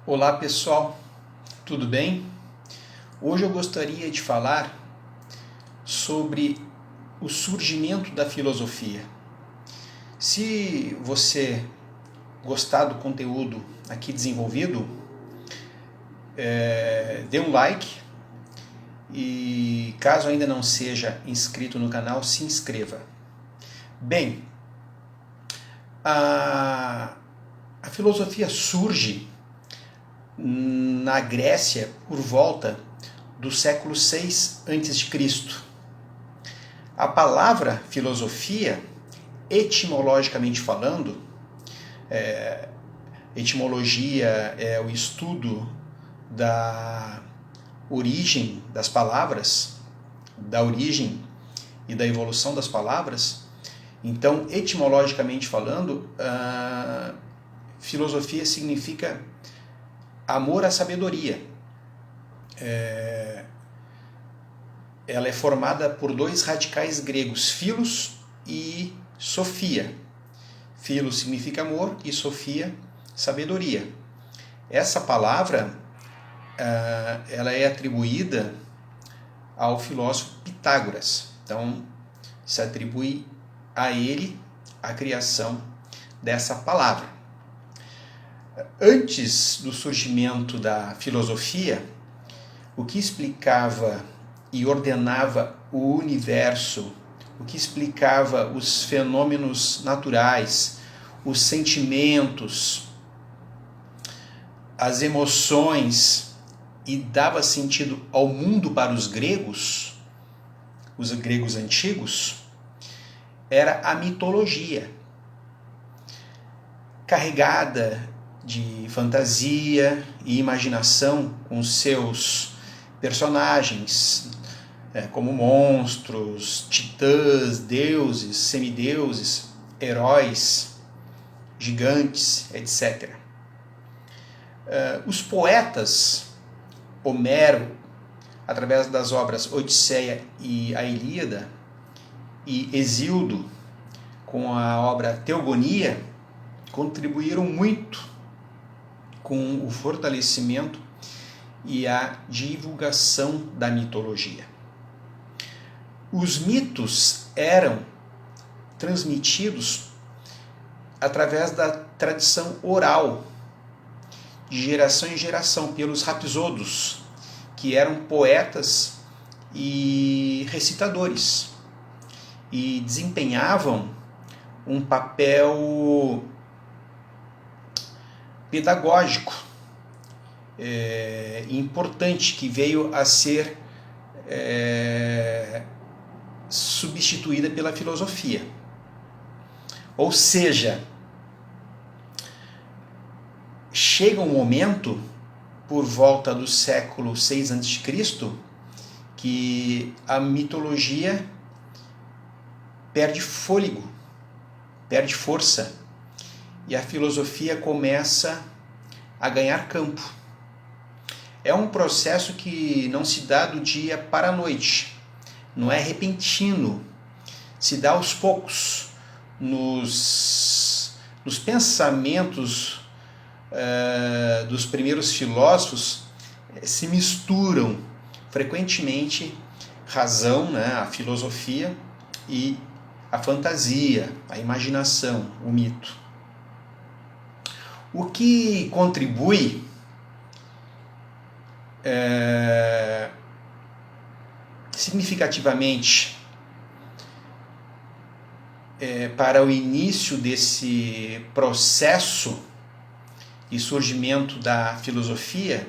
Olá pessoal, tudo bem? Hoje eu gostaria de falar sobre o surgimento da filosofia. Se você gostar do conteúdo aqui desenvolvido, dê um like e caso ainda não seja inscrito no canal, se inscreva. Bem, a filosofia surge na Grécia por volta do século VI a.C. A palavra filosofia, etimologicamente falando, etimologia é o estudo da origem das palavras, da origem e da evolução das palavras. Então, etimologicamente falando, filosofia significa amor à sabedoria. Ela é formada por dois radicais gregos, philos e sophia. Philos significa amor e sophia, sabedoria. Essa palavra ela é atribuída ao filósofo Pitágoras. Então, se atribui a ele a criação dessa palavra. Antes do surgimento da filosofia, o que explicava e ordenava o universo, o que explicava os fenômenos naturais, os sentimentos, as emoções e dava sentido ao mundo para os gregos antigos, era a mitologia, carregada de fantasia e imaginação com seus personagens, como monstros, titãs, deuses, semideuses, heróis, gigantes, etc. Os poetas, Homero, através das obras Odisseia e a Ilíada, e Hesíodo, com a obra Teogonia, contribuíram muito com o fortalecimento e a divulgação da mitologia. Os mitos eram transmitidos através da tradição oral, de geração em geração, pelos rapsodos, que eram poetas e recitadores, e desempenhavam um papel pedagógico importante, que veio a ser substituída pela filosofia. Ou seja, chega um momento, por volta do século VI a.C., que a mitologia perde fôlego, perde força, e a filosofia começa a ganhar campo. É um processo que não se dá do dia para a noite, não é repentino, se dá aos poucos, nos pensamentos dos primeiros filósofos se misturam frequentemente razão, a filosofia, e a fantasia, a imaginação, o mito. O que contribui significativamente para o início desse processo de surgimento da filosofia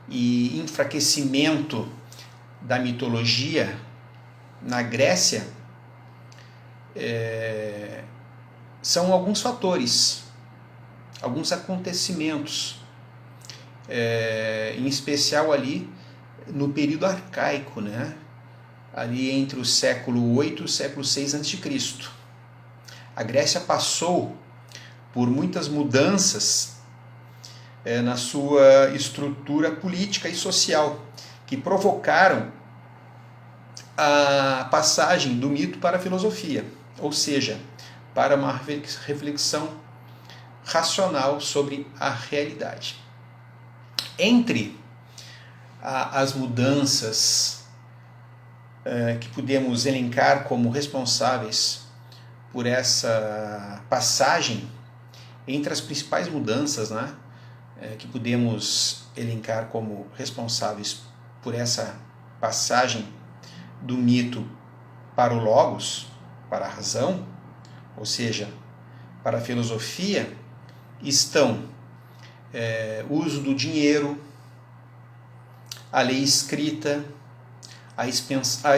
e enfraquecimento da mitologia na Grécia são alguns fatores, alguns acontecimentos, em especial ali no período arcaico, ali entre o século VIII e o século VI a.C. A Grécia passou por muitas mudanças na sua estrutura política e social, que provocaram a passagem do mito para a filosofia, ou seja, para uma reflexão racional sobre a realidade. Entre as mudanças que podemos elencar como responsáveis por essa passagem, entre as principais mudanças, né, que podemos elencar como responsáveis por essa passagem do mito para o logos, para a razão, ou seja, para a filosofia, estão o uso do dinheiro, a lei escrita, a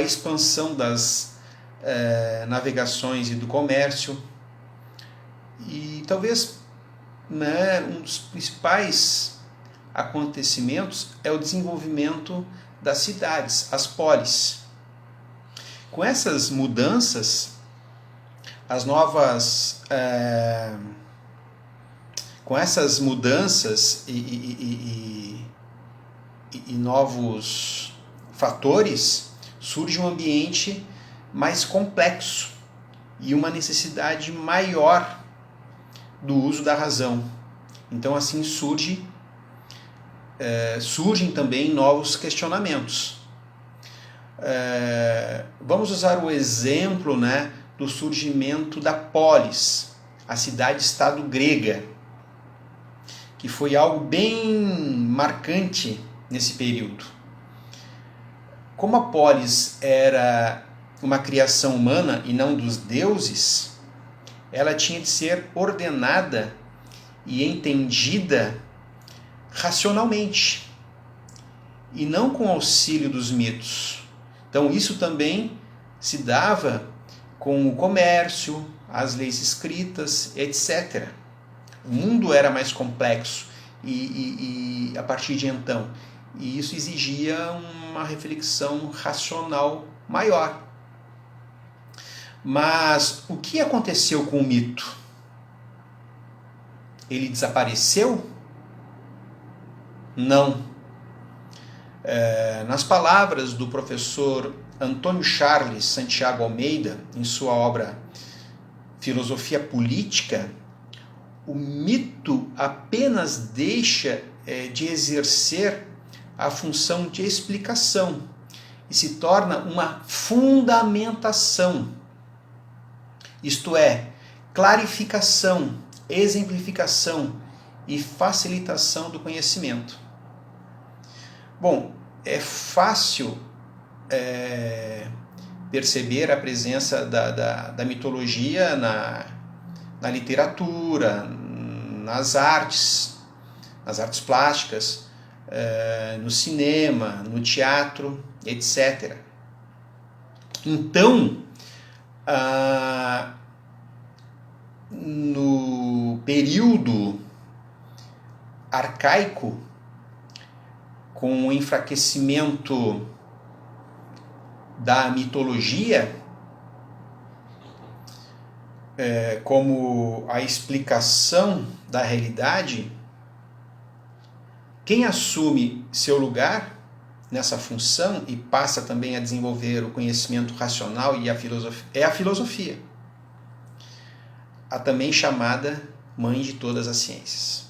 expansão das navegações e do comércio, e talvez, né, um dos principais acontecimentos é o desenvolvimento das cidades, as polis. Com essas mudanças, com essas mudanças e novos fatores, surge um ambiente mais complexo e uma necessidade maior do uso da razão. Então, assim surgem também novos questionamentos. Vamos usar o exemplo, né, do surgimento da polis, a cidade-estado grega, que foi algo bem marcante nesse período. Como a polis era uma criação humana e não dos deuses, ela tinha de ser ordenada e entendida racionalmente, e não com auxílio dos mitos. Então isso também se dava com o comércio, as leis escritas, etc. O mundo era mais complexo e a partir de então, e isso exigia uma reflexão racional maior. Mas o que aconteceu com o mito? Ele desapareceu? Não. Nas palavras do professor Antônio Charles Santiago Almeida, em sua obra Filosofia Política, o mito apenas deixa de exercer a função de explicação e se torna uma fundamentação, isto é, clarificação, exemplificação e facilitação do conhecimento. Bom, é fácil perceber a presença da mitologia na literatura, nas artes plásticas, no cinema, no teatro, etc. Então, no período arcaico, com o enfraquecimento da mitologia como a explicação da realidade, quem assume seu lugar nessa função e passa também a desenvolver o conhecimento racional e é a filosofia, a também chamada mãe de todas as ciências.